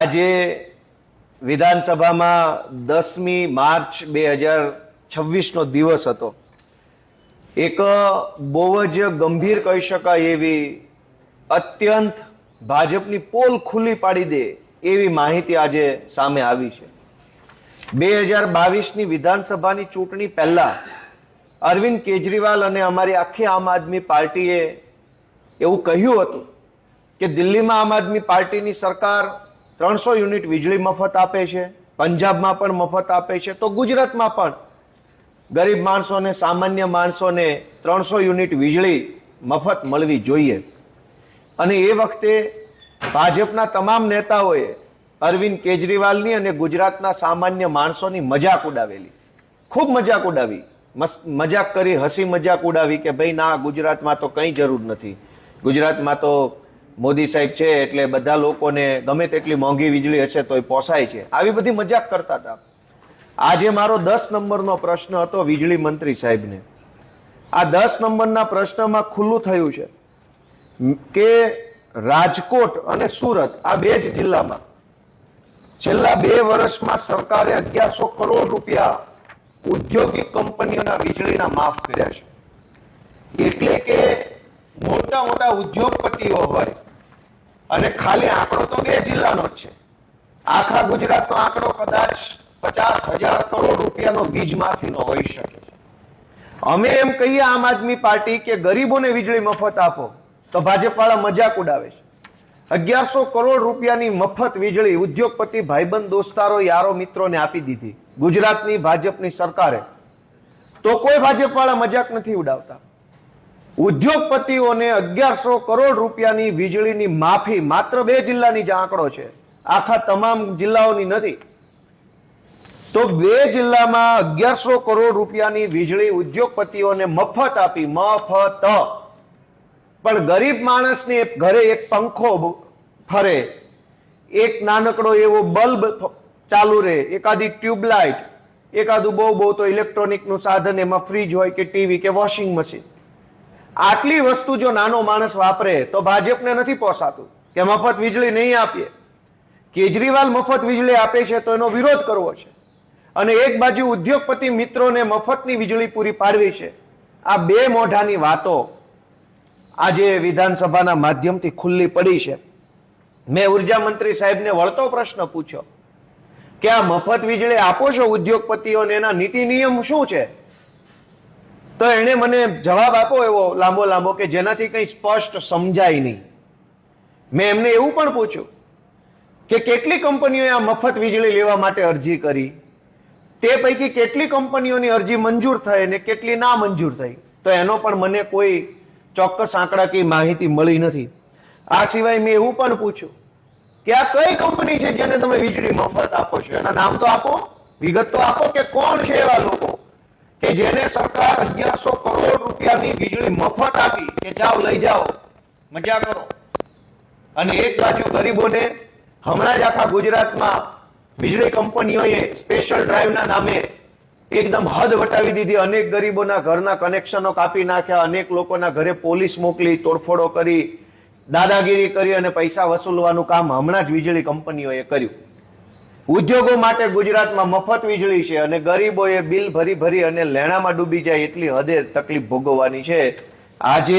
આજે વિધાનસભામાં 10મી માર્ચ 2026નો દિવસ હતો। એક બહુ જ ગંભીર કહી શકાય એવી અત્યંત ભાજપની પોલ ખુલ્લી પાડી દે એવી માહિતી આજે સામે આવી છે। 2022ની વિધાનસભાની ચૂંટણી પહેલા અરવિંદ કેજરીવાલ અને અમારી આખી આમ આદમી પાર્ટીએ એવું કહ્યું હતું કે દિલ્હીમાં આમ આદમી પાર્ટીની સરકાર 300 યુનિટ વીજળી મફત આપે છે, પંજાબમાં પણ મફત આપે છે, તો ગુજરાતમાં પણ ગરીબ માણસોને, સામાન્ય માણસોને 300 યુનિટ વીજળી મફત મળવી જોઈએ। અને એ વખતે ભાજપના તમામ નેતાઓએ અરવિંદ કેજરીવાલની અને ગુજરાતના સામાન્ય માણસોની મજાક ઉડાવેલી, ખૂબ મજાક ઉડાવી, મજાક કરી, હસી મજાક ઉડાવી કે ભાઈ ના, ગુજરાતમાં તો કંઈ જરૂર નથી, ગુજરાતમાં તો મોદી સાહેબ છે એટલે બધા લોકોને ગમે તેટલી મોંઘી વીજળી હશે તોય પોસાય છે, આવી બધી મજાક કરતા હતા। આજે મારો 10 નંબરનો પ્રશ્ન હતો વીજળી મંત્રી સાહેબને। આ 10 નંબરના પ્રશ્નમાં ખુલ્લું થયું છે કે રાજકોટ અને સુરત આ બે જ જિલ્લામાં છેલ્લા 2 વર્ષમાં સરકારે 1100 કરોડ રૂપિયા ઔદ્યોગિક કંપનીઓના વીજળીના માફ કર્યા છે। એટલે કે મોટા મોટા ઉદ્યોગપતિઓ હોય, અને ખાલી આંકડો તો 2 જિલ્લાનો જ છે, આખા ગુજરાતનો આંકડો કદાચ 50,000 કરોડ રૂપિયાનો વીજ માફીનો હોઈ શકે। અમે એમ કહીએ આમ આદમી પાર્ટી કે ગરીબોને વીજળી મફત આપો, તો ભાજપવાળા મજાક ઉડાવે છે। 1100 કરોડ રૂપિયાની મફત વીજળી ઉદ્યોગપતિ ભાઈબંધ દોસ્તારો યારો મિત્રોને આપી દીધી ગુજરાતની ભાજપની સરકારે, તો કોઈ ભાજપવાળા મજાક નથી ઉડાવતા। ઉદ્યોગપતિઓને 1100 કરોડ રૂપિયાની વીજળીની માફી માત્ર 2 જિલ્લાની જ આંકડો છે, આખા તમામ જિલ્લાઓની નથી। તો 2 જિલ્લામાં 1100 કરોડ રૂપિયાની વીજળી ઉદ્યોગપતિઓને મફત આપી, મફત। પણ ગરીબ માણસની ઘરે એક પંખો ફરે, એક નાનકડો એવો બલ્બ ચાલુ રહે, એકાદી ટ્યુબલાઇટ, એકાદું બહુ તો ઇલેક્ટ્રોનિકનું સાધન, એમાં ફ્રીજ હોય કે ટીવી કે વોશિંગ મશીન, આટલી વસ્તુ જો નાનો માણસ વાપરે તો ભાજપને નથી પોસાતું કે મફત વીજળી નહીં આપીએ। કેજરીવાલ મફત વીજળી આપે છે તો એનો વિરોધ કરવો છે, અને એક બાજુ ઉદ્યોગપતિ મિત્રોને મફતની વીજળી પૂરી પાડવી છે। આ 2 મોઢાની વાતો આજે વિધાનસભાના માધ્યમથી ખુલ્લી પડી છે। મેં ઉર્જા મંત્રી સાહેબને વળતો પ્રશ્ન પૂછ્યો કે આ મફત વીજળી આપો છો ઉદ્યોગપતિઓને, એના નીતિ નિયમ શું છે? તો એણે મને જવાબ આપ્યો એવો લાંબો કે જેનાથી કંઈ સ્પષ્ટ સમજાય નહીં। મેં એમને એવું પણ પૂછ્યું કે કેટલી કંપનીઓએ આ મફત વીજળી લેવા માટે અરજી કરી, તે પૈકી કેટલી કંપનીઓની અરજી મંજૂર થઈ અને કેટલી ના મંજૂર થઈ, તો એનો પણ મને કોઈ ચોક્કસ આંકડાકીય માહિતી મળી નથી। આ સિવાય મેં એવું પણ પૂછ્યું કે આ કઈ કંપની છે જેને તમે વીજળી મફત આપો છો, એના નામ તો આપો, વિગત તો આપો કે કોણ છે એવા લોકો કે જેને સરકાર 1100 કરોડ રૂપિયાની વીજળી મફત આપી કે જાઓ લઈ જાઓ, મજા કરો। અને એક બાજુ ગરીબોને હમણાં જ આખા ગુજરાતમાં વીજળી કંપનીઓએ સ્પેશિયલ ડ્રાઈવના નામે એકદમ હદ વટાવી દીધી, અનેક ગરીબોના ઘરના કનેક્શનો કાપી નાખ્યા, અનેક લોકોના ઘરે પોલીસ મોકલી, તોડફોડો કરી, દાદાગીરી કરી અને પૈસા વસૂલવાનું કામ હમણાં જ વીજળી કંપનીઓએ કર્યું। ઉદ્યોગો માટે ગુજરાતમાં મફત વીજળી છે અને ગરીબોએ બિલ ભરી અને લેણામાં ડૂબી જાય એટલી હદે તકલીફ ભોગવવાની છે। આજે